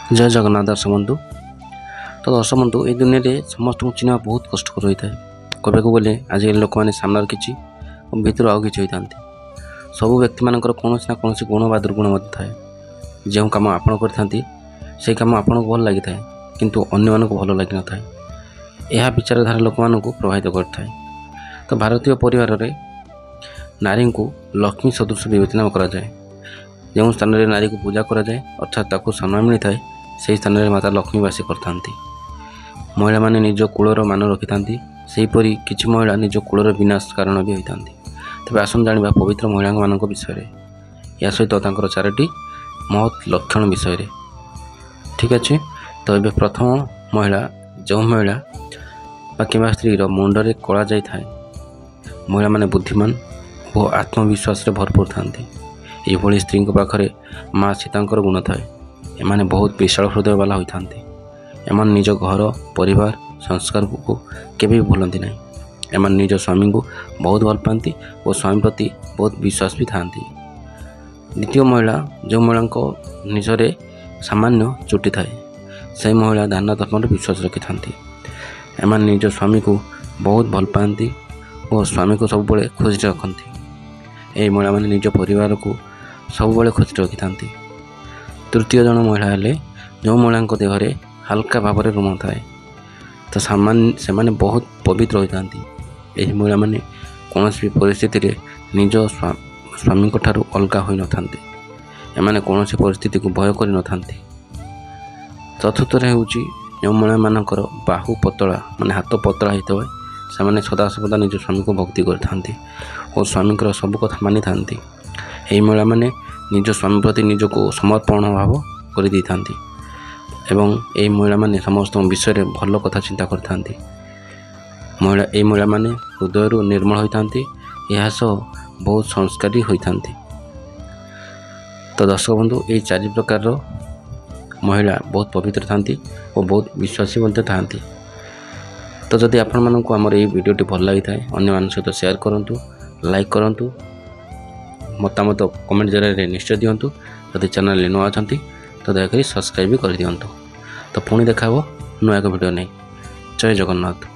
जय जगन्नाथ दर्शक बंधु। तो दर्शक बंधु ये दुनिया में समस्त को चिन्ह बहुत कष्टकर होता है। कहवाक गले आजिकल लोक मैंने सामने किसी भीतर आउ कि होता सबू व्यक्ति मान कौन ना कौन गुण बा दुर्गुण थाए। जो कम आप से कम आपको भल लगी था किंतु अन्य मानक भल लगी न था। यह विचारधारा लोक मान प्रभावित करता है। तो भारतीय परिवार रे नारी को लक्ष्मी सदृश विवेचना कराए। जो स्थान में नारी को पूजा कराए अर्थात ताकू सम्मान मिलता है से स्थान में माता लक्ष्मी बास करता। महिला माने निज कूलर मान रखि था। सेहीपरि किछि महिला निज कूलर विनाश कारण भी होता। तेज आसन जाना पवित्र महिला मान विषय या सहित चारोटी महत् लक्षण विषय। ठीक अच्छे। तो ये प्रथम महिला जो महिला कि स्त्री मुंडे कला जाए महिला माने बुद्धिमान और आत्मविश्वास भरपूर था। यह स्त्री पाखे माँ सीता गुण थाए। एमाने बहुत विशाल हृदय वाला होता। एमान निज घर परिवार संस्कार को केबे भूलती ना। एमान निज स्वामी को बहुत भल पाती और स्वामी प्रति बहुत विश्वास भी था। द्वितीय महिला जो महिला निजरे सामान्य चुटी थाए से महिला दान धर्म विश्वास रखि था। एमान निज स्वामी को बहुत भल पाती और स्वामी को सब खुशी रखती। यही महिला माने निज परिवार को सब खुशी रखि था। तृतीय जन महिला हेले जो महिला देहरे हल्का भाव में ऋण थाए तो से माने बहुत पवित्र होता। यही महिला माने कौन भी परिस्थिति रे निज स्वामी ठारू अलगा हो न थांते। एमाने कौन परिस्थिति को भय कर न थांते। चतुर्थ हूँ जो महिला मानकर बाहु पतला माने हाथ पतला होता है से माने सदासदा निज स्वामी को भक्ति करते और स्वामी सब कथा मानी था। यही महिला माने निज स्वामी प्रति निजको समर्पण भाव कर दी था। एवं यही महिला माने समस्त विषय में भल कथा चिंता करता। यही महिला माने हृदय निर्मल होता। यह सह बहुत संस्कारी होता। तो दर्शक बंधु ये चारि प्रकार महिला बहुत पवित्र था और बहुत विश्वासी था। तो जदि आपण मानक आमर ये वीडियोटी भल लगी था अन्य मान सहित शेयर करूँ, लाइक करूँ, मतामत कमेंट जरिए निश्चय दिंतु। जदि चैनल नुआ अच्छा तो दयाकोरी सब्सक्राइब भी कर दिंतु। तो पुणी देखा नुआ एक वीडियो नहीं। जय जगन्नाथ।